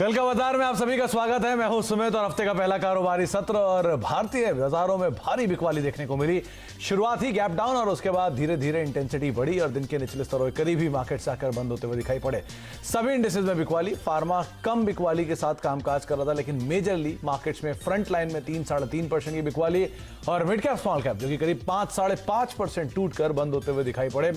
कल का बाजार में आप सभी का स्वागत है। मैं हूं सुमित और हफ्ते का पहला कारोबारी सत्र और भारतीय बाजारों में भारी बिकवाली देखने को मिली। शुरुआती गैप डाउन और उसके बाद धीरे धीरे इंटेंसिटी बढ़ी और दिन के निचले स्तरों के करीब ही मार्केट्स आकर बंद होते हुए दिखाई पड़े। सभी इंडिसेस में बिकवाली। फार्मा कम बिकवाली के साथ कामकाज कर रहा था, लेकिन मेजरली मार्केट्स में फ्रंट लाइन में 3-3.5% की बिकवाली और मिड कैप स्मॉल कैप जो कि करीब 5-5.5% टूटकर बंद होते हुए दिखाई पड़े।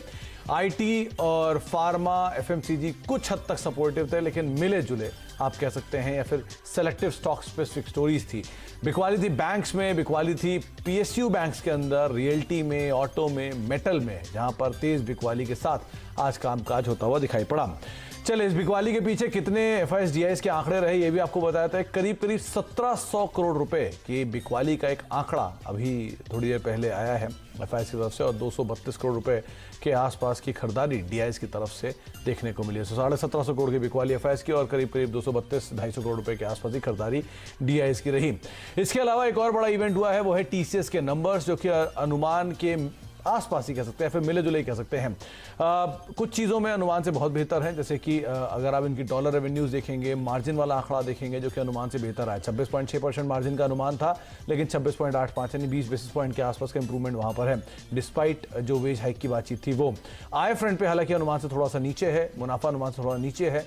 आईटी और फार्मा एफएमसीजी कुछ हद तक सपोर्टिव थे, लेकिन मिले जुले आप कह सकते हैं या फिर सेलेक्टिव स्टॉक स्पेसिफिक स्टोरीज थी। बिकवाली थी बैंक्स में, बिकवाली थी पीएसयू बैंक्स के अंदर, रियल्टी में, ऑटो में, मेटल में, जहां पर तेज बिकवाली के साथ आज कामकाज होता हुआ दिखाई पड़ा। चले इस बिकवाली के पीछे कितने एफआईएस के आंकड़े रहे ये भी आपको बताया था। करीब 1700 करोड़ रुपए की बिकवाली का एक आंकड़ा अभी थोड़ी देर पहले आया है एफआईएस की तरफ से और 232 करोड़ रुपए के आसपास की खरीदारी डीआईएस की तरफ से देखने को मिली है। 1750 करोड़ की बिकवाली एफआईएस की और करीब 232-250 करोड़ रुपए के आसपास की खरीदारी डीआईएस की रही। इसके अलावा एक और बड़ा इवेंट हुआ है, वो है टीसीएस के नंबर्स जो कि अनुमान के आसपास ही कह सकते हैं, फिर मिले जुले ही कह सकते हैं। कुछ चीज़ों में अनुमान से बहुत बेहतर है, जैसे कि अगर आप इनकी डॉलर रेवेन्यूज देखेंगे, मार्जिन वाला आंकड़ा देखेंगे जो कि अनुमान से बेहतर है। 26.6% मार्जिन का अनुमान था, लेकिन 26.85 यानी 20 बेसिस पॉइंट के आसपास का इंप्रूवमेंट वहां पर है, डिस्पाइट जो वेज हाइक की बातचीत थी वो। आय फ्रंट पे हालांकि अनुमान से थोड़ा सा नीचे है, मुनाफा अनुमान से थोड़ा नीचे है,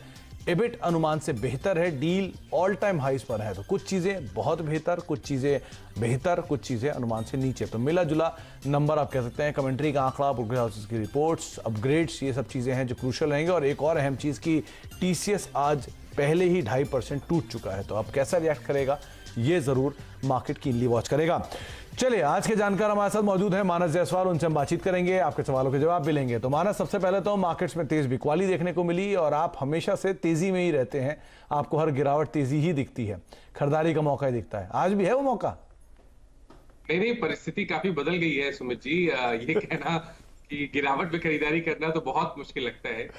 एबिट अनुमान से बेहतर है, डील ऑल टाइम हाइस पर है। तो कुछ चीजें बहुत बेहतर, कुछ चीजें बेहतर, कुछ चीजें अनुमान से नीचे। तो मिला जुला नंबर आप कह सकते हैं। कमेंट्री का आंकड़ा, ब्रोकरेज हाउसेस की रिपोर्ट्स, अपग्रेड्स, ये सब चीजें हैं जो क्रूशियल रहेंगे। और एक और अहम चीज की टीसीएस आज पहले ही 2.5% टूट चुका है, तो अब कैसा रिएक्ट करेगा ये जरूर मार्केट कीनली वॉच करेगा। चलिए आज के जानकार हमारे साथ मौजूद हैं मानस जायसवाल, उनसे हम बातचीत करेंगे, आपके सवालों के जवाब भी लेंगे। तो मानस, सबसे पहले तो मार्केट्स में तेज बिकवाली देखने को मिली और आप हमेशा से तेजी में ही रहते हैं, आपको हर गिरावट तेजी ही दिखती है, खरीदारी का मौका ही दिखता है। आज भी है वो मौका? नहीं, परिस्थिति काफी बदल गई है सुमित जी। ये कहना कि गिरावट में खरीदारी करना तो बहुत मुश्किल लगता है।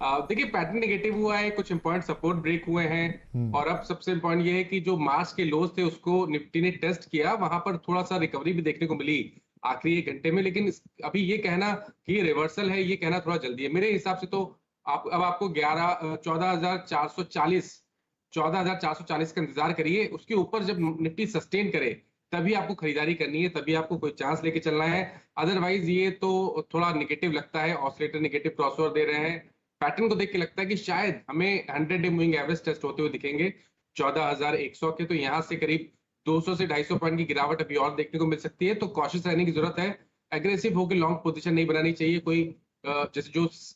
देखिए, पैटर्न नेगेटिव हुआ है, कुछ इंपॉर्टेंट सपोर्ट ब्रेक हुए हैं और अब सबसे इंपॉर्टेंट ये है कि जो मार्च के लोज थे उसको निफ्टी ने टेस्ट किया, वहां पर थोड़ा सा रिकवरी भी देखने को मिली आखिरी 1 घंटे में। लेकिन अभी ये कहना कि ये रिवर्सल है, ये कहना थोड़ा जल्दी है मेरे हिसाब से। तो अब आपको 14,440 का इंतजार करिए। उसके ऊपर जब निफ्टी सस्टेन करे तभी आपको खरीदारी करनी है, तभी आपको कोई चांस लेके चलना है। अदरवाइज ये तो थोड़ा नेगेटिव लगता है, ऑसिलेटर नेगेटिव क्रॉसओवर दे रहे हैं। पैटर्न को देख के लगता है कि शायद हमें 100 डे मूविंग एवरेज टेस्ट होते हुए दिखेंगे 14,100 के। तो यहाँ से करीब 200 से 250 पॉइंट की गिरावट अभी और देखने को मिल सकती है। तो कॉशियस रहने की जरूरत है, एग्रेसिव होकर लॉन्ग पोजीशन नहीं बनानी चाहिए। कोई जैसे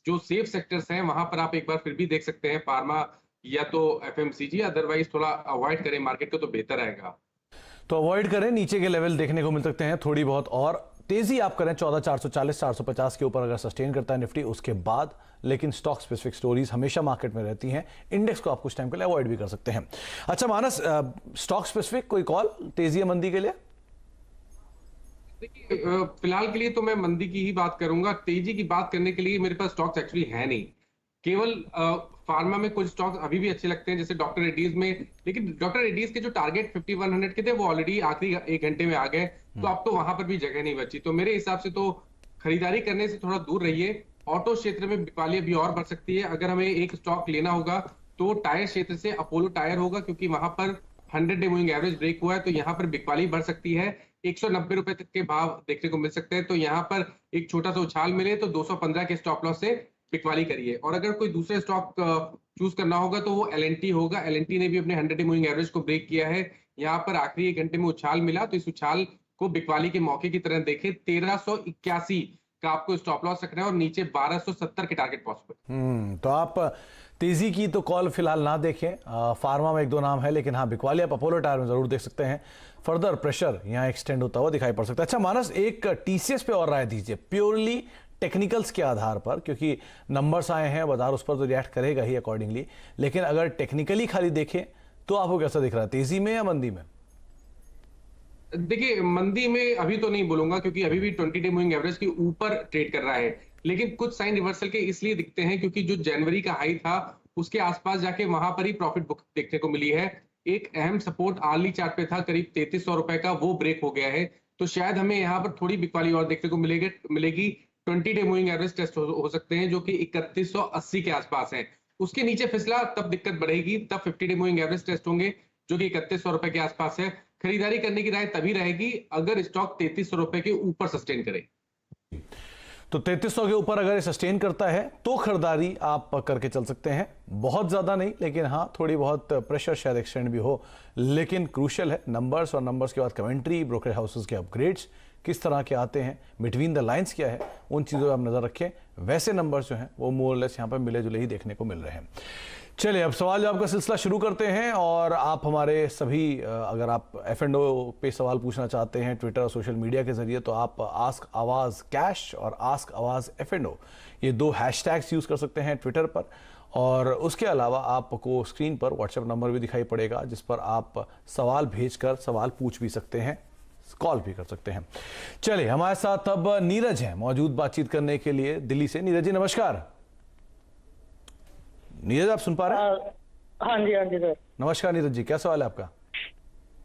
जो सेफ सेक्टर्स हैं वहां पर आप एक बार फिर भी देख सकते हैं, फार्मा या तो एफएमसीजी। अदरवाइज थोड़ा अवॉइड करें मार्केट को तो बेहतर रहेगा। तो अवॉइड करें, नीचे के लेवल देखने को मिल सकते हैं थोड़ी बहुत, और तेजी आप करें 14,440-450 के ऊपर अगर सस्टेन करता है निफ्टी उसके बाद। लेकिन स्टॉक स्पेसिफिक स्टोरीज हमेशा मार्केट में रहती हैं, इंडेक्स को आप कुछ टाइम के लिए अवॉइड भी कर सकते हैं। अच्छा मानस, स्टॉक स्पेसिफिक कोई कॉल तेजी या मंदी के लिए? देखिए, फिलहाल के लिए तो मैं मंदी की ही बात करूंगा। तेजी की बात करने के लिए मेरे पास स्टॉक्स एक्चुअली है नहीं। केवल फार्मा में कुछ स्टॉक्स अभी भी अच्छे लगते हैं, जैसे डॉक्टर रेड्डीज में। लेकिन डॉक्टर रेड्डीज के जो टारगेट 5100 के थे वो ऑलरेडी आखिरी 1 घंटे में आ गए, तो अब तो वहां पर भी जगह नहीं बची। तो मेरे हिसाब से तो खरीदारी करने से थोड़ा दूर रहिए। ऑटो क्षेत्र में बिकवाली अभी और बढ़ सकती है। अगर हमें एक स्टॉक लेना होगा तो टायर क्षेत्र से अपोलो टायर होगा, क्योंकि वहां पर 100 डे मूविंग एवरेज ब्रेक हुआ है, तो यहाँ पर बिकवाली बढ़ सकती है। 190 रुपए तक के भाव देखने को मिल सकते हैं। तो यहाँ पर एक छोटा सा उछाल मिले तो 215 के स्टॉप लॉस से बिकवाली करिए। और अगर कोई दूसरे स्टॉक चूज करना होगा तो वो एलएनटी होगा। एलएनटी ने भी अपने 100 डे मूविंग एवरेज को ब्रेक किया है। यहाँ पर आखिरी 1 घंटे में उछाल मिला, तो इस उछाल को बिकवाली के मौके की तरह देखें। 1381 का आपको स्टॉप लॉस रखना है और नीचे 1270 के टारगेट पॉसिबल। तो आप तेजी की तो कॉल फिलहाल ना देखें। फार्मा में 1-2 नाम है, लेकिन हाँ बिकवाली आप अपोलो टायर में जरूर देख सकते हैं। फर्दर प्रेशर यहाँ एक्सटेंड होता हुआ दिखाई पड़ सकता है। अच्छा मानस, एक टीसीएस पे और राय दीजिए, प्योरली टेक्निकल्स के आधार पर, क्योंकि नंबर्स आए हैं, बाजार उस पर तो रिएक्ट करेगा ही अकॉर्डिंगली। लेकिन अगर टेक्निकली खाली देखें तो आपको कैसा दिख रहा है, तेजी में या मंदी में? देखिए, मंदी में अभी तो नहीं बोलूंगा, क्योंकि अभी भी 20 डे मूविंग एवरेज के ऊपर ट्रेड कर रहा है। लेकिन कुछ साइन रिवर्सल के इसलिए दिखते हैं क्योंकि जो जनवरी का हाई था उसके आसपास जाके वहां पर ही प्रॉफिट बुक देखने को मिली है। एक अहम सपोर्ट आर्ली चार्ट पे था करीब 3300 रुपए का, वो ब्रेक हो गया है। तो शायद हमें यहाँ पर थोड़ी बिकवाली और देखने को मिलेगी। 20 डे मूविंग एवरेज टेस्ट हो सकते हैं जो कि 3180 के आसपास है। उसके नीचे फिसला तब दिक्कत बढ़ेगी, तब 50 डे मूविंग एवरेज टेस्ट होंगे जो कि 3100 रुपए के आसपास है। खरीदारी करने की राय तभी रहेगी अगर स्टॉक 3300 रुपए के ऊपर सस्टेन करे। तो 3300 के ऊपर अगर ये सस्टेन करता है तो खरीदारी आप करके चल सकते हैं। बहुत ज्यादा नहीं, लेकिन हाँ थोड़ी बहुत प्रेशर शायद एक्सटेंड भी हो। लेकिन क्रूशियल है नंबर्स, और नंबर्स के बाद कमेंट्री, ब्रोकरेज हाउसेस के अपग्रेड्स किस तरह के आते हैं, बिटवीन द लाइंस क्या है, उन चीज़ों पर आप नज़र रखें। वैसे नंबर्स जो हैं वो मोरलेस यहाँ पर मिले जुले ही देखने को मिल रहे हैं। चलिए अब सवाल जवाब का सिलसिला शुरू करते हैं। और आप हमारे सभी अगर आप F&O पे सवाल पूछना चाहते हैं ट्विटर और सोशल मीडिया के जरिए, तो आप आस्क आवाज़ कैश और आस्क आवाज़ F&O ये 2 हैशटैग्स यूज़ कर सकते हैं ट्विटर पर। और उसके अलावा आपको स्क्रीन पर व्हाट्सएप नंबर भी दिखाई पड़ेगा जिस पर आप सवाल भेजकर सवाल पूछ भी सकते हैं, कॉल भी कर सकते हैं। चलिए हमारे साथ अब नीरज हैं मौजूद बातचीत करने के लिए दिल्ली से। नीरज जी नमस्कार। नीरज आप सुन पा रहे हैं? हाँ जी सर। नमस्कार नीरज जी, क्या सवाल है आपका?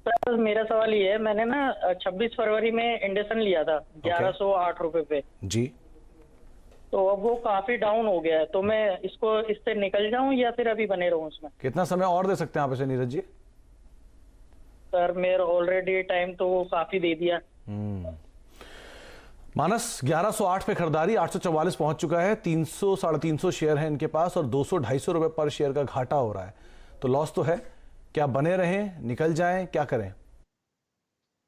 सर मेरा सवाल ये है, मैंने ना 26 फरवरी में इंडसन लिया था 1108 रुपए पे जी। तो अब वो काफी डाउन हो गया है, तो मैं इसको इससे निकल जाऊं या फिर अभी बने रहूं उसमें? कितना समय और दे सकते हैं आप इसे नीरज जी? सर मेरा ऑलरेडी टाइम तो वो काफी दे दिया। मानस 1108 पे खरीदारी, 844 पहुंच चुका है। 300 350 शेयर है इनके पास और 200-250 रुपए पर शेयर का घाटा हो रहा है। तो लॉस तो है, क्या बने रहें, निकल जाएं, क्या करें?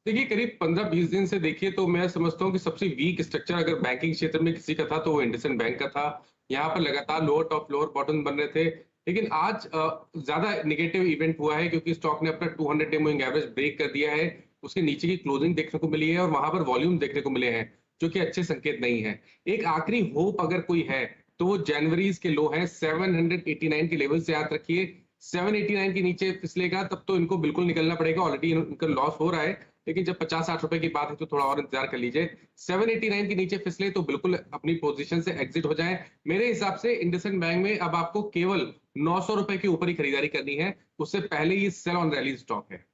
देखिए करीब 15-20 दिन से देखिए तो मैं समझता हूँ कि सबसे वीक स्ट्रक्चर अगर बैंकिंग क्षेत्र में किसी का था तो वो इंडसइंड बैंक का था। यहाँ पर लगातार लोअर टॉप लोअर बॉटम बन रहे थे, लेकिन आज ज्यादा नेगेटिव इवेंट हुआ है क्योंकि स्टॉक ने अपना 200 डे मूविंग एवरेज ब्रेक कर दिया है। उसके नीचे की क्लोजिंग देखने को मिली है और वहां पर वॉल्यूम देखने को मिले हैं जो कि अच्छे संकेत नहीं है। एक आखिरी होप अगर कोई है तो वो जनवरी के लो है 789 के लेवल से याद रखिए। 789 के नीचे फिसलेगा तब तो इनको बिल्कुल निकलना पड़ेगा। ऑलरेडी इनका लॉस हो रहा है, लेकिन जब 50-60 रुपए की बात है तो थोड़ा और इंतजार कर लीजिए। 789 के नीचे फिसले तो बिल्कुल अपनी पोजीशन से एग्जिट हो जाए। मेरे हिसाब से इंडसइंड बैंक में अब आपको केवल 900 रुपए के ऊपर ही खरीदारी करनी है, उससे पहले ये सेल ऑन रैली स्टॉक है।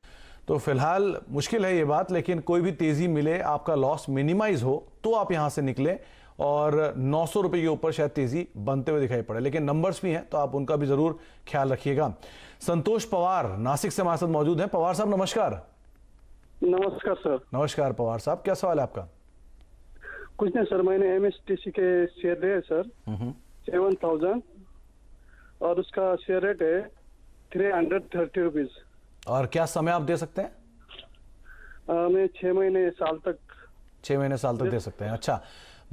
तो फिलहाल मुश्किल है ये बात, लेकिन कोई भी तेजी मिले, आपका लॉस मिनिमाइज हो तो आप यहां से निकले। और 900 रुपए के ऊपर शायद तेजी बनते हुए दिखाई पड़े, लेकिन नंबर्स भी हैं तो आप उनका भी जरूर ख्याल रखिएगा। संतोष पवार नासिक से हमारे साथ मौजूद हैं। पवार साहब नमस्कार। नमस्कार सर। नमस्कार पवार साहब, क्या सवाल है आपका? कुछ नहीं सर, मैंने MSTC के शेयर लिए सर 7000 और उसका शेयर रेट है 330 रुपीज। और क्या समय आप दे सकते हैं? मैं 6 महीने साल तक 6 महीने साल तक दे सकते हैं। अच्छा,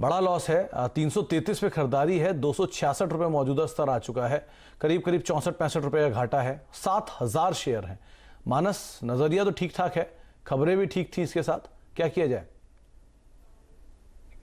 बड़ा लॉस है। 333 पे खरीदारी है, 266 रुपए मौजूदा स्तर आ चुका है, करीब करीब 64-65 रुपए का घाटा है। 7000 शेयर हैं। मानस नजरिया तो ठीक ठाक है, खबरें भी ठीक थी, इसके साथ क्या किया जाए?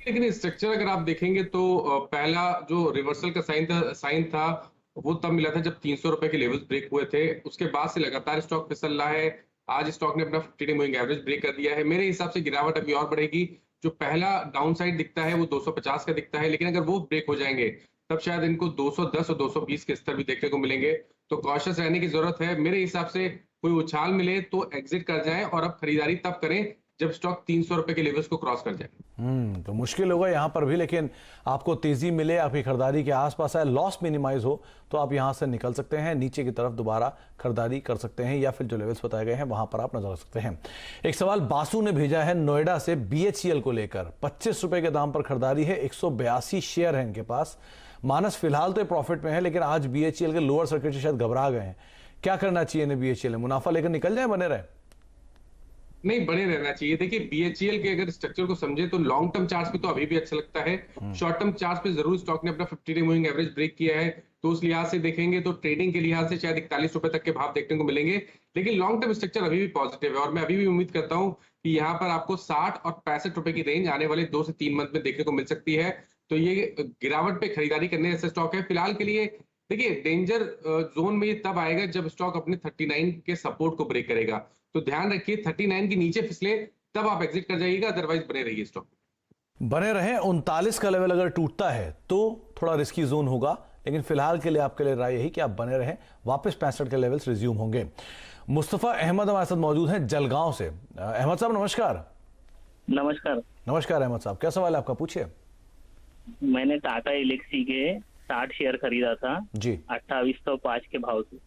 लेकिन स्ट्रक्चर अगर आप देखेंगे तो पहला जो रिवर्सल का साइन था वो तब मिला था जब 300 रुपए के लेवल्स ब्रेक हुए थे। उसके बाद से लगातार स्टॉक फिसल रहा है। आज स्टॉक ने अपना 50 डे मूविंग एवरेज ब्रेक कर दिया है। मेरे हिसाब से गिरावट अभी और बढ़ेगी। जो पहला डाउन साइड दिखता है वो 250 का दिखता है, लेकिन अगर वो ब्रेक हो जाएंगे तब शायद इनको 210 और 220 के स्तर भी देखने को मिलेंगे। तो कॉशियस रहने की जरूरत है। मेरे हिसाब से कोई उछाल मिले तो एग्जिट कर जाए और अब खरीदारी तब करें जब स्टॉक 300 रुपए के लेवल्स को क्रॉस कर जाए। तो मुश्किल होगा यहां पर भी, लेकिन आपको तेजी मिले, आपकी खरीदारी के आसपास आए, लॉस मिनिमाइज हो तो आप यहां से निकल सकते हैं, नीचे की तरफ दोबारा खरीदारी कर सकते हैं, या फिर जो लेवल्स बताए गए हैं वहां पर आप नजर रख सकते हैं। एक सवाल बासु ने भेजा है नोएडा से BHEL को लेकर। 25 रुपए के दाम पर खरीदारी है, 182 शेयर है इनके पास। मानस फिलहाल तो प्रॉफिट में है, लेकिन आज BHEL के लोअर सर्किट से शायद घबरा गए हैं। क्या करना चाहिए इन्हें BHEL में? मुनाफा लेकर निकल जाए, बने रहे? नहीं, बने रहना चाहिए। देखिए BHEL के अगर स्ट्रक्चर को समझे तो लॉन्ग टर्म चार्ट पे तो अभी भी अच्छा लगता है। शॉर्ट टर्म चार्ट पे जरूर स्टॉक ने अपना 50 डे मूविंग एवरेज ब्रेक किया है, तो उस लिहाज से देखेंगे तो ट्रेडिंग के लिहाज से शायद 41 रुपए तक के भाव देखने को मिलेंगे। लेकिन लॉन्ग टर्म स्ट्रक्चर अभी भी पॉजिटिव है और मैं अभी भी उम्मीद करता हूं कि यहाँ पर आपको 60 और 65 रुपए की रेंज आने वाले 2 से 3 मंथ में देखने को मिल सकती है। तो ये गिरावट पे खरीदारी करने जैसा स्टॉक है। फिलहाल के लिए देखिए डेंजर जोन में ये तब आएगा जब स्टॉक अपने 39 के सपोर्ट को ब्रेक करेगा। तो ध्यान रखिए 39 के नीचे फिसले तब आप एग्जिट कर जाइएगा, अदरवाइज बने रहिए स्टॉक। बने रहें। 39 का लेवल अगर टूटता है तो थोड़ा रिस्की जोन होगा, लेकिन फिलहाल के लिए आपके लिए राय यही कि आप बने रहें, वापस 65 के लेवल्स रिज्यूम होंगे। मुस्तफा अहमद हमारे साथ मौजूद हैं जलगांव से। अहमद साहब नमस्कार। नमस्कार। नमस्कार अहमद साहब, क्या सवाल है आपका? पूछिए। मैंने टाटा एलेक्सी के 60 शेयर खरीदा था जी। 2805 के भाव से।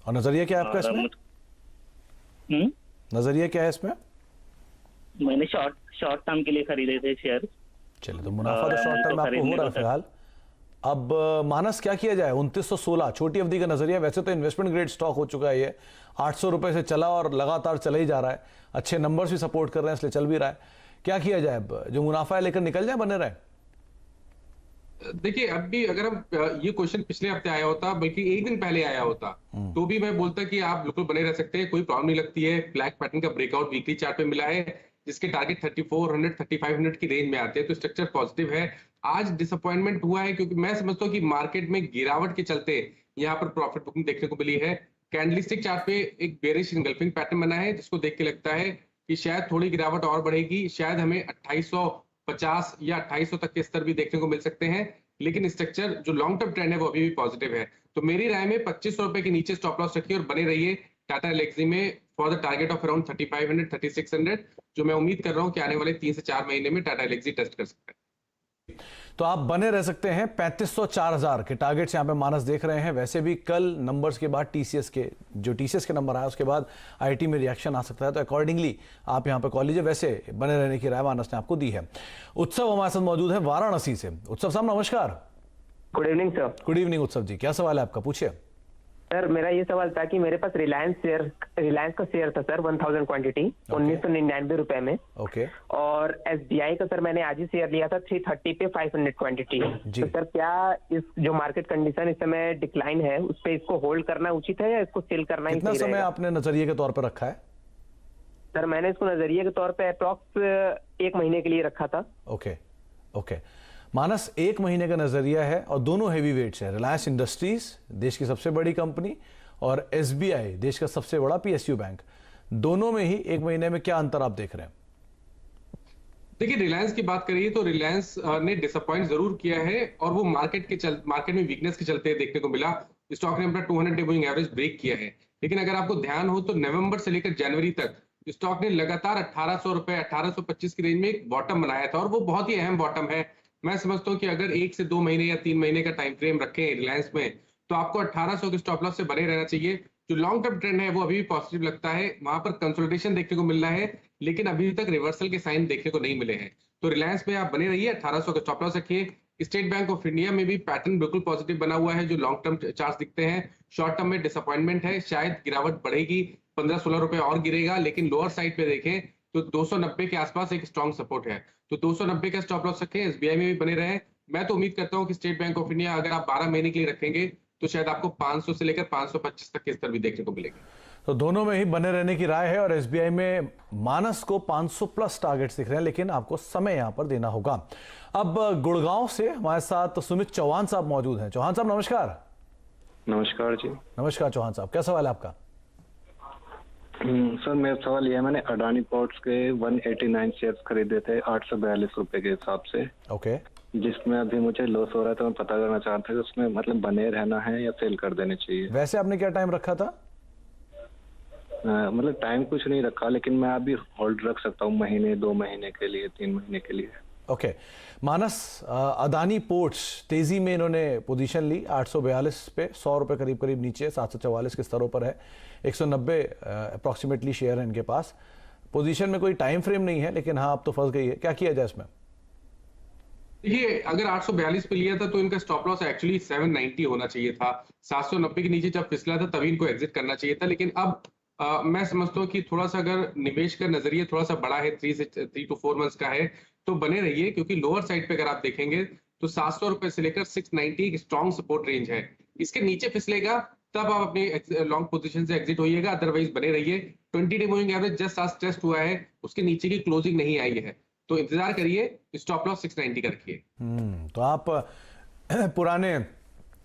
और नजरिया क्या है आपका और इसमें? हम्म, नजरिया क्या है इसमें? मैंने शॉर्ट टर्म के लिए खरीदे थे शेयर। चलिए, तो मुनाफा तो शॉर्ट टर्म में आपको खरीदने हो रहा है को फिलहाल। अब मानस क्या किया जाए? 2916 छोटी अवधि का नजरिया, वैसे तो इन्वेस्टमेंट ग्रेड स्टॉक हो चुका है ये, 800 रुपए से चला और लगातार चला ही जा रहा है, अच्छे नंबर्स भी सपोर्ट कर रहे हैं, इसलिए चल भी रहा है। क्या किया जाए? अब जो मुनाफा है लेकर निकल जाए, बने रहे? देखिए, अब भी अगर हम ये क्वेश्चन पिछले हफ्ते आया होता, बल्कि एक दिन पहले आया होता, तो भी मैं बोलता कि आप बिल्कुल बने रह सकते हैं, कोई प्रॉब्लम नहीं लगती है। ब्लैक पैटर्न का ब्रेकआउट वीकली चार्ट पे मिला है, जिसके टारगेट 3400 3500 की रेंज में आते हैं, तो स्ट्रक्चर पॉजिटिव है। आज डिसअपॉइंटमेंट हुआ है क्योंकि मैं समझता हूँ कि मार्केट में गिरावट के चलते यहाँ पर प्रॉफिट बुकिंग देखने को मिली है। कैंडलस्टिक चार्ट पे एक बेरिश इनगल्फिंग पैटर्न बना है, जिसको देख के लगता है कि शायद थोड़ी गिरावट और बढ़ेगी, शायद हमें 2850 या 2800 तक के स्तर भी देखने को मिल सकते हैं। लेकिन स्ट्रक्चर जो लॉन्ग टर्म ट्रेंड है वो अभी भी पॉजिटिव है। तो मेरी राय में 2500 रुपए के नीचे स्टॉप लॉस रखिए और बने रहिए टाटा एलेक्सी में for the target of around 3500 3600, जो मैं उम्मीद कर रहा हूं कि आने वाले 3 से 4 महीने में टाटा एलेक्सी टेस्ट कर सकता है। तो आप बने रह सकते हैं। 3500 4000 के टारगेट्स यहाँ पे मानस देख रहे हैं। वैसे भी कल नंबर्स के बाद टीसीएस के नंबर आया, उसके बाद आईटी में रिएक्शन आ सकता है, तो अकॉर्डिंगली आप यहाँ पे कॉल लीजिए। वैसे बने रहने की राय मानस ने आपको दी है। उत्सव हमारे साथ मौजूद है वाराणसी से। उत्सव साहब नमस्कार। Good evening sir. Good evening उत्सव जी, क्या सवाल है आपका? पूछिए। सर मेरा ये सवाल था कि मेरे पास रिलायंस का शेयर था सर 1000 क्वांटिटी 1999 रुपए में। ओके। और एसबीआई का सर मैंने आज ही शेयर लिया था 330 पे 500 क्वांटिटी। तो सर क्या इस जो मार्केट कंडीशन इस समय डिक्लाइन है, उस पे इसको होल्ड करना उचित है या इसको सेल करना ही कितना सही समय रहेगा? आपने नजरिए के तौर पर रखा है? सर मैंने इसको नजरिए के तौर पे अप्रॉक्स 1 महीने के लिए रखा था। Okay okay. मानस 1 महीने का नजरिया है और दोनों हेवी वेट्स है। रिलायंस इंडस्ट्रीज देश की सबसे बड़ी कंपनी और एसबीआई देश का सबसे बड़ा पीएसयू बैंक, दोनों में ही 1 महीने में क्या अंतर आप देख रहे हैं? देखिए, रिलायंस की बात करिए तो रिलायंस ने डिसअपॉइंट जरूर किया है और वो मार्केट में वीकनेस के चलते देखने को मिला। स्टॉक ने अपना 200 डे मूविंग एवरेज ब्रेक किया है। लेकिन अगर आपको ध्यान हो तो नवंबर से लेकर जनवरी तक स्टॉक ने लगातार 1800 रुपए 1825 की रेंज में एक बॉटम बनाया था और वो बहुत ही अहम बॉटम है। मैं समझता हूँ कि अगर 1 से 2 महीने या 3 महीने का टाइम फ्रेम रखें रिलायंस में, तो आपको 1800 के स्टॉप लॉस से बने रहना चाहिए। जो लॉन्ग टर्म ट्रेंड है वो अभी भी पॉजिटिव लगता है, वहां पर कंसोलिडेशन देखने को मिल रहा है, लेकिन अभी तक रिवर्सल के साइन देखने को नहीं मिले हैं। तो रिलायंस में आप बने रहिए, 1800 का स्टॉप लॉस रखिए। स्टेट बैंक ऑफ इंडिया में भी पैटर्न बिल्कुल पॉजिटिव बना हुआ है, जो लॉन्ग टर्म चार्ट दिखते हैं। शॉर्ट टर्म में डिसअपॉइंटमेंट है, शायद गिरावट बढ़ेगी, 15-16 रुपए और गिरेगा, लेकिन लोअर साइड पे देखें तो 290 के आसपास एक स्ट्रॉन्ग सपोर्ट है। तो 290 का स्टॉप लॉस रखें, एसबीआई में भी बने रहे। मैं तो उम्मीद करता हूं कि स्टेट बैंक ऑफ इंडिया अगर आप 12 महीने के लिए रखेंगे तो शायद आपको 500 से लेकर 525 तक के स्तर भी देखने को मिलेंगे। तो दोनों में ही बने रहने की राय है और एसबीआई में मानस को 500 प्लस टारगेट्स दिख रहे हैं, लेकिन आपको समय यहां पर देना होगा। अब गुड़गांव से हमारे साथ सुमित चौहान साहब मौजूद हैं। चौहान साहब नमस्कार। नमस्कार जी। नमस्कार चौहान साहब, क्या सवाल है आपका? सर मेरा सवाल यह है, मैंने अडानी पोर्ट्स के 189 शेयर्स खरीदे थे 842 रुपए के हिसाब से। ओके। जिसमें अभी मुझे लॉस हो रहा है, तो मैं पता करना चाहता था कि उसमें मतलब बने रहना है या सेल कर देने चाहिए। वैसे आपने क्या टाइम रखा था? मतलब टाइम कुछ नहीं रखा, लेकिन मैं अभी होल्ड रख सकता हूँ महीने, 2 महीने के लिए, 3 महीने के लिए। ओके। मानस, अदानी पोर्ट्स तेजी में इन्होंने पोजीशन ली 842 पे, 100 रुपए करीब करीब नीचे, 744 के स्तरों पर है। 190 अप्रोक्सीमेटली शेयर है इनके पास। पोजीशन में कोई टाइम फ्रेम नहीं है, लेकिन हाँ अब तो फंस गई है। क्या किया जाए इसमें? देखिए, अगर 842 पे लिया था तो इनका स्टॉप लॉस एक्चुअली 790 होना चाहिए था। 790 के नीचे जब फिसला था तभी इनको एग्जिट करना चाहिए था। लेकिन अब मैं समझता हूँ कि थोड़ा सा अगर निवेश का नजरिया थोड़ा सा बड़ा है, 3 to 4 मंथ्स का है, तो बने रहिए, क्योंकि लोअर साइड पे अगर आप देखेंगे तो 700 रुपए से लेकर 690 एक स्ट्रॉन्ग सपोर्ट रेंज है। इसके नीचे फिसलेगा तब आप अपनी लॉन्ग पोजीशन से एग्जिट होइएगा, अदरवाइज बने रहिए। 20 डे मूविंग एवरेज जस्ट आज टेस्ट हुआ है, उसके नीचे की क्लोजिंग नहीं आई है, तो इंतजार करिए। स्टॉप लॉस 690 का रखिए। तो आप पुराने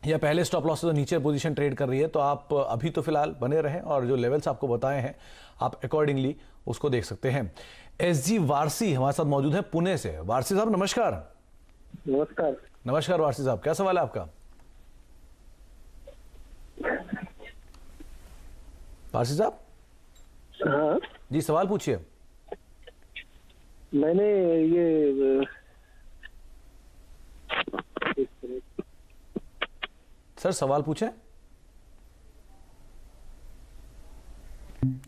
या पहले स्टॉप लॉस से नीचे पोजीशन ट्रेड कर रही है, तो आप अभी तो फिलहाल बने रहें और जो लेवल्स आपको बताए हैं आप अकॉर्डिंगली उसको देख सकते हैं। एसजी वारसी हमारे साथ मौजूद है पुणे से। वारसी साहब नमस्कार। नमस्कार। नमस्कार वारसी साहब, क्या सवाल है आपका? वारसी साहब। हाँ, जी सवाल पूछिए। मैंने ये सर सवाल पूछें।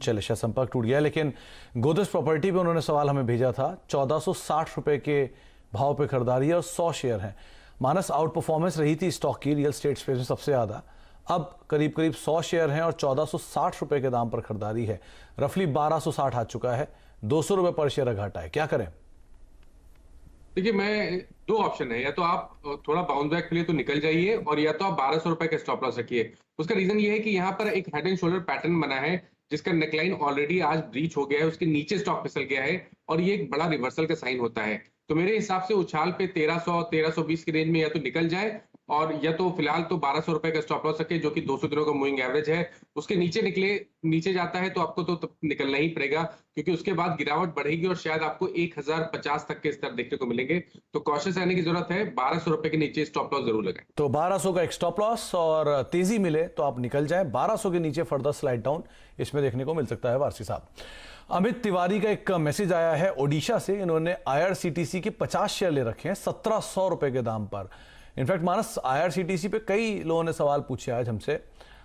चलिए शायद संपर्क टूट गया, लेकिन गोदरेज प्रॉपर्टी पे उन्होंने सवाल हमें भेजा था। 1460 रुपए के भाव पे खरीदारी है और 100 शेयर हैं। मानस, आउट परफॉर्मेंस रही थी स्टॉक की रियल स्टेट स्पेस में सबसे ज्यादा। अब करीब करीब 100 शेयर हैं और 1460 रुपए के दाम पर खरीदारी है। रफली 1260 आ चुका है, 200 रुपए पर शेयर घाटा है। क्या करें? देखिए, मैं दो ऑप्शन है, या तो आप थोड़ा बाउंस बैक के लिए तो निकल जाइए, और या तो आप 1200 रुपए का स्टॉप लॉस रखिए। उसका रीजन ये है कि यहाँ पर एक हेड एंड शोल्डर पैटर्न बना है, जिसका नेकलाइन ऑलरेडी आज ब्रीच हो गया है, उसके नीचे स्टॉक फिसल गया है, और ये एक बड़ा रिवर्सल का साइन होता है। तो मेरे हिसाब से उछाल पे 1300-1320 की रेंज में या तो निकल जाए, और या तो फिलहाल तो 1200 रुपए का स्टॉप लॉस रखे, जो कि 200 दिनों का मूविंग एवरेज है। उसके नीचे जाता है तो आपको तो निकलना ही पड़ेगा, क्योंकि उसके बाद गिरावट बढ़ेगी और शायद आपको 1050 तक के स्तर देखने को मिलेंगे। तो कॉशियस रहने की जरूरत है, 1200 रुपए के नीचे स्टॉप लॉस जरूर लगाएं। तो 1200 का एक स्टॉप लॉस, और तेजी मिले तो आप निकल जाएं। 1200 के नीचे फर्दर स्लाइड डाउन इसमें देखने को मिल सकता है। वारसी साहब, अमित तिवारी का एक मैसेज आया है ओडिशा से। इन्होंने IRCTC के 50 शेयर ले रखे हैं 1700 रुपए के दाम पर। इनफैक्ट मानस, IRCTC पे कई लोगों ने सवाल पूछे आज हमसे।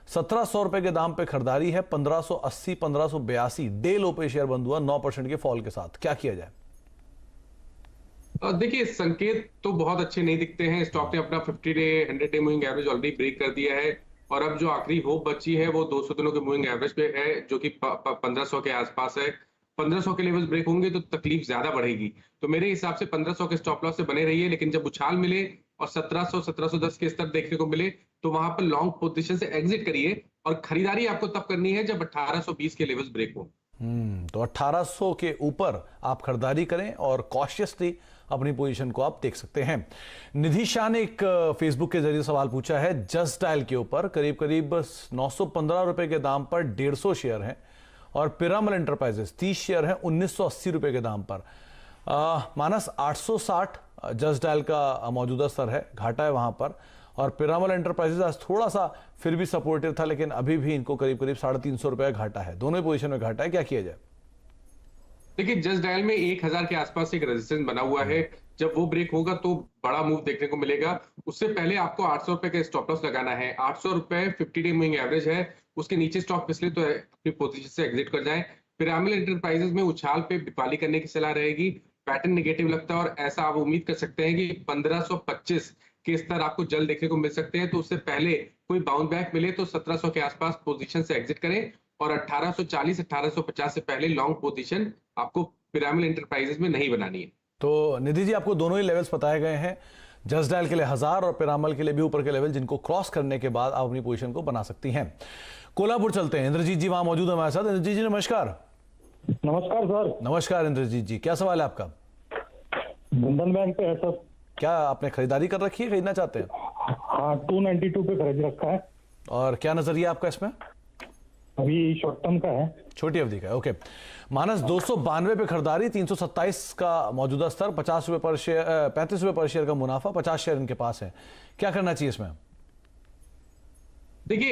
1700 रुपए के दाम पे खरीदारी है, 1580 1582 डे लो पे शेयर बंद हुआ 9% के फॉल के साथ। क्या किया जाए? देखिए, संकेत तो बहुत अच्छे नहीं दिखते हैं। स्टॉक ने अपना 50 day 100 day moving average already break कर दिया है, और अब जो आखिरी होप बची है वो 200 दिनों के मूविंग एवरेज पे है, जो कि 1500 के आसपास है। 1500 के लेवल्स ब्रेक होंगे तो तकलीफ ज्यादा बढ़ेगी। तो मेरे हिसाब से 1500 के स्टॉप लॉस से बने रहिए, लेकिन जब उछाल मिले और 1700 1710 के स्तर देखने को मिले तो वहां पर लॉन्ग पोजीशन से एग्जिट करिए, और खरीदारी आपको तब करनी है जब 1820 के लेवल्स ब्रेक हो। तो 1800 के ऊपर आप खरीदारी करें और कॉशियसली अपनी पोजीशन को आप देख सकते हैं। निधि शाह ने एक फेसबुक के जरिए सवाल पूछा है जस्ट डायल के ऊपर। करीब करीब 915 रुपए के दाम पर 150 शेयर हैं, और पिरामल एंटरप्राइजेस 30 शेयर हैं 1980 रुपए के दाम पर। मानस, 860 जस्ट डायल का मौजूदा स्तर है, घाटा है वहां पर। और पिरामल एंटरप्राइजेस आज थोड़ा सा फिर भी सपोर्टिव था, लेकिन अभी भी इनको करीब करीब 350 रुपए का घाटा है। दोनों ही पोजीशन में घाटा है। क्या किया जाए? देखिए, जस्ट डायल में 1000 के आसपास एक रेजिस्टेंस बना हुआ है। जब वो ब्रेक होगा तो बड़ा मूव देखने को मिलेगा। उससे पहले आपको 800 रुपए का स्टॉप लॉस लगाना है। 800 रुपए 50 डे मूविंग एवरेज है, उसके नीचे स्टॉक पिछले तो अपनी पोजीशन से एग्जिट कर जाए। पिरामिल एंटरप्राइजेस में उछाल पे बिकवाली करने की सलाह रहेगी। पैटर्न नेगेटिव लगता है, और ऐसा आप उम्मीद कर सकते हैं कि 1525 के स्तर आपको जल्द देखने को मिल सकते हैं। तो उससे पहले कोई बाउंस बैक मिले तो 1700 के आसपास पोजीशन से एग्जिट करें, और 1840 1850 से पहले लॉन्ग पोजीशन आपको पिरामिल एंटरप्राइजेस में नहीं बनानी है। तो निधि जी, आपको दोनों ही लेवल्स बताए गए हैं, जस्ट डायल के लिए 1000 और पिरामल के लिए भी ऊपर के लेवल, जिनको क्रॉस करने के बाद आप अपनी पोजीशन को बना सकती हैं। कोल्हापुर चलते हैं, इंद्रजीत जी वहां मौजूद है हमारे साथ। इंद्रजीत जी नमस्कार। नमस्कार सर। नमस्कार इंद्रजीत जी, क्या सवाल है आपका? बंधन बैंक पे है सर। क्या आपने खरीदारी कर रखी है, खरीदना चाहते हैं? हाँ, 292 पे खरीद रखा है। और क्या नजरिया आपका इसमें? अभी शॉर्ट टर्म का है, छोटी अवधि का है। ओके मानस, 292 पे खरीदारी, 327 का मौजूदा स्तर, 50 रुपए पर शेयर, 35 रुपए पर शेयर का मुनाफा, 50 शेयर इनके पास है। क्या करना चाहिए इसमें? देखिए,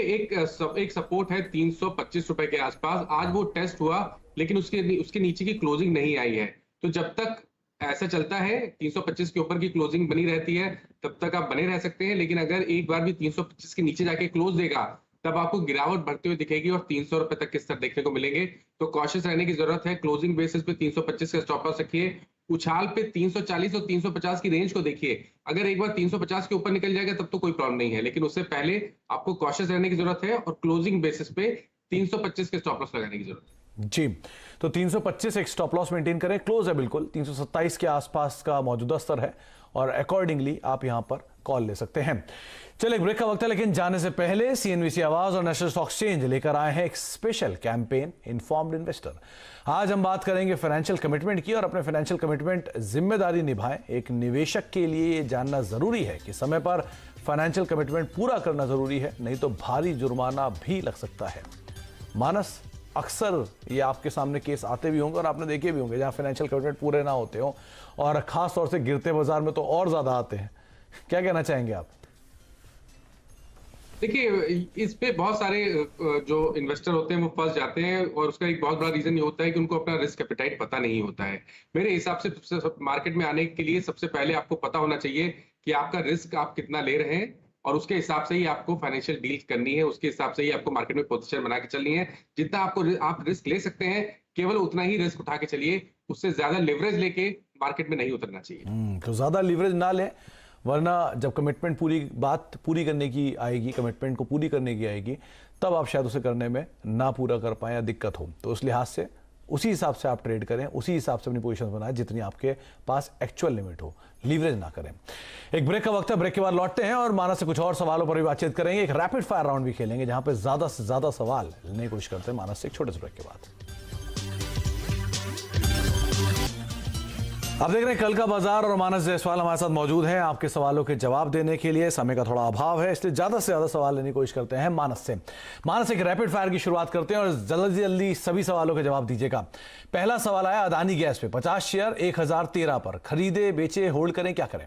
एक सपोर्ट है 325 रुपए के आसपास। आज वो टेस्ट हुआ, लेकिन उसके नीचे की क्लोजिंग नहीं आई है। तो जब तक ऐसा चलता है, 325 के ऊपर की क्लोजिंग बनी रहती है, तब तक आप बने रह सकते हैं। लेकिन अगर एक बार भी 325 के नीचे जाके क्लोज देगा, तब आपको गिरावट बढ़ते हुए दिखेगी और 300 रुपए तक के स्तर देखने को मिलेंगे। तो कॉशियस रहने की जरूरत है। क्लोजिंग बेसिस पे 325 का स्टॉप लॉस रखिए। उछाल पे 340 और 350 की रेंज को देखिए। अगर एक बार 350 के ऊपर निकल जाएगा तब तो कोई प्रॉब्लम नहीं है, लेकिन उससे पहले आपको कॉशियस रहने की जरूरत है, और क्लोजिंग बेसिस पे 325 के स्टॉप लॉस लगाने की जरूरत है। जी, तो 325 एक स्टॉप लॉस मेंटेन करें। क्लोज है बिल्कुल 327 के आसपास का मौजूदा स्तर है, और अकॉर्डिंगली आप यहां पर कॉल ले सकते हैं। चलिए, ब्रेक का वक्त है, लेकिन जाने से पहले CNBC आवाज और नेशनल स्टॉक एक्सचेंज लेकर आए हैं एक स्पेशल कैंपेन, इन्फॉर्म्ड इन्वेस्टर। आज हम बात करेंगे फाइनेंशियल कमिटमेंट की, और अपने फाइनेंशियल कमिटमेंट जिम्मेदारी निभाएं। एक निवेशक के लिए ये जानना जरूरी है कि समय पर फाइनेंशियल कमिटमेंट पूरा करना जरूरी है, नहीं तो भारी जुर्माना भी लग सकता है। मानस, अक्सर ये आपके सामने केस आते भी होंगे और आपने देखे भी होंगे जहां फाइनेंशियल कमिटमेंट पूरे ना होते हो, और खास तौर से गिरते बाजार में तो और ज्यादा आते हैं। क्या कहना चाहेंगे आप? देखिए, इस पे बहुत सारे जो इन्वेस्टर होते हैं वो फंस जाते हैं, और उसका एक बहुत बड़ा रीजन ये होता है कि उनको अपना रिस्क एपेटाइट पता नहीं होता है। मेरे हिसाब से मार्केट में आने के लिए सबसे पहले आपको पता होना चाहिए कि आपका रिस्क आप कितना ले रहे हैं, और उसके हिसाब से ही आपको फाइनेंशियल डील करनी है, उसके हिसाब से ही आपको मार्केट में पोजीशन बना के चलनी है। जितना आप रिस्क ले सकते हैं केवल उतना ही रिस्क उठा के चलिए, उससे ज्यादा लिवरेज लेके मार्केट में नहीं उतरना चाहिए। तो ज्यादा लिवरेज ना लें, वरना जब कमिटमेंट बात पूरी करने की आएगी, कमिटमेंट को पूरी करने की आएगी, तब आप शायद उसे करने में ना पूरा कर पाए या दिक्कत हो। तो उस लिहाज से उसी हिसाब से आप ट्रेड करें, उसी हिसाब से अपनी पोजीशन बनाएं जितनी आपके पास एक्चुअल लिमिट हो, लीवरेज ना करें। एक ब्रेक का वक्त है, ब्रेक के बाद लौटते हैं और मानस से कुछ और सवालों पर भी बातचीत करेंगे। एक रैपिड फायर राउंड भी खेलेंगे जहां पे ज्यादा से ज्यादा सवाल लेने की कोशिश करते हैं मानस से एक छोटे से ब्रेक के बाद। आप देख रहे हैं कल का बाजार और मानस जायसवाल हमारे साथ मौजूद हैं आपके सवालों के जवाब देने के लिए। समय का थोड़ा अभाव है, इसलिए ज्यादा से ज्यादा सवाल लेने की कोशिश करते हैं मानस से। मानस एक रैपिड फायर की शुरुआत करते हैं और जल्दी जल्दी सभी सवालों के जवाब दीजिएगा। पहला सवाल आया अदानी गैस पे 50 शेयर 1013 पर, खरीदे बेचे होल्ड करें, क्या करें?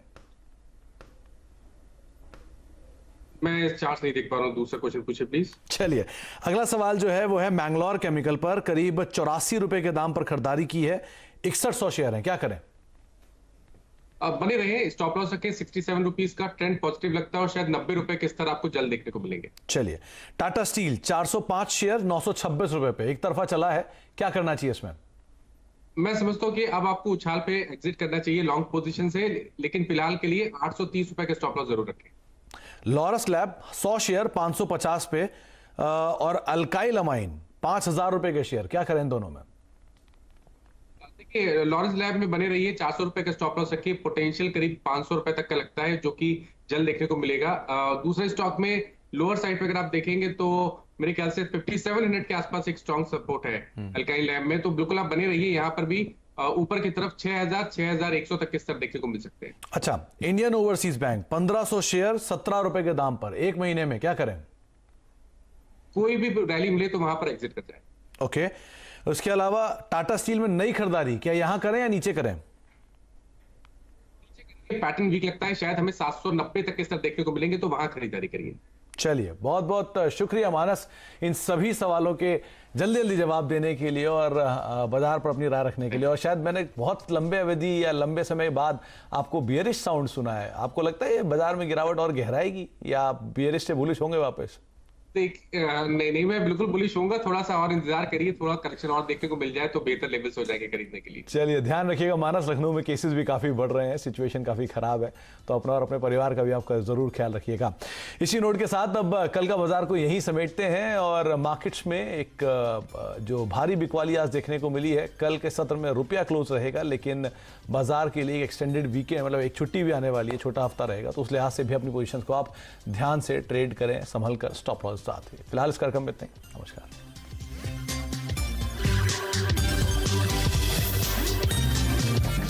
मैं चार्ट नहीं देख पा रहा हूँ, दूसरा क्वेश्चन पूछिए प्लीज। चलिए अगला सवाल जो है वो है मैंगलोर केमिकल पर करीब 84 रुपए के दाम पर खरीदारी की है, 6100 शेयर है, क्या करें? अब बने रहे, स्टॉप लॉस रखें 67 रुपीज का, ट्रेंड पॉजिटिव लगता है और शायद 90 रुपए के स्तर आपको जल्द देखने को मिलेंगे। चलिए टाटा स्टील 405 शेयर 926 रुपए पे, एक तरफा चला है, क्या करना चाहिए इसमें? मैं समझता हूँ कि अब आपको उछाल पे एग्जिट करना चाहिए लॉन्ग पोजीशन से, लेकिन फिलहाल के लिए 830 रुपए का स्टॉप लॉस जरूर रखें। लॉरस लैब 100 शेयर 550 पे और अल्काइल अमाइन 5000 रुपए के शेयर, क्या करें इन दोनों में? देखिए लॉरेंस लैब में बने रहिए, 400 रुपए का स्टॉप लॉस रखिए, पोटेंशियल करीब 500 रुपए तक का लगता है जो कि जल्द देखने को मिलेगा। दूसरे स्टॉक में लोअर साइड पे अगर आप देखेंगे तो मेरे ख्याल से 5700 के आसपास एक स्ट्रॉन्ग सपोर्ट है अल्काइल लैब में, तो बिल्कुल आप बने रहिए यहाँ पर भी। ऊपर की तरफ 6100 तक के स्तर देखने को मिल सकते हैं। अच्छा, इंडियन ओवरसीज बैंक 1500 शेयर 17 रुपए के दाम पर, एक महीने में, क्या करें? कोई भी रैली मिले तो वहां पर एग्जिट कर जाए। ओके, उसके अलावा टाटा स्टील में नई खरीदारी क्या यहां करें या नीचे करें? पैटर्न वीक लगता है, शायद हमें 790 तक के स्तर देखने को मिलेंगे, तो वहां खरीदारी करिए। चलिए बहुत बहुत शुक्रिया मानस इन सभी सवालों के जल्दी जल्दी जवाब देने के लिए और बाजार पर अपनी राय रखने के लिए। और शायद मैंने बहुत लंबे अवधि या लंबे समय बाद आपको बियरिश साउंड सुना है। आपको लगता है ये बाजार में गिरावट और गहराएगी या आप बियरिश से बुलिश होंगे वापस? नहीं, मैं बिल्कुल बुलिश होऊंगा, थोड़ा सा और इंतजार करिए, थोड़ा करेक्शन और देखने को मिल जाए तो बेहतर लेवल्स हो जाएंगे खरीदने के लिए। चलिए ध्यान रखिएगा मानस, लखनऊ में केसेस भी काफी बढ़ रहे हैं, सिचुएशन काफी खराब है, तो अपना और अपने परिवार का भी आपका जरूर ख्याल रखिएगा। इसी नोट के साथ अब कल का बाजार को यहीं समेटते हैं और मार्केट्स में एक जो भारी बिकवाली आज देखने को मिली है। कल के सत्र में रुपया क्लोज रहेगा, लेकिन बाजार के लिए एक एक्सटेंडेड वीकेंड, मतलब एक छुट्टी भी आने वाली है, छोटा हफ्ता रहेगा, तो उस लिहाज से भी अपनी पोजीशन को आप ध्यान से ट्रेड करें, संभल कर, स्टॉप लॉस साथ ही। फिलहाल इस कार्यक्रम में इतना ही। नमस्कार।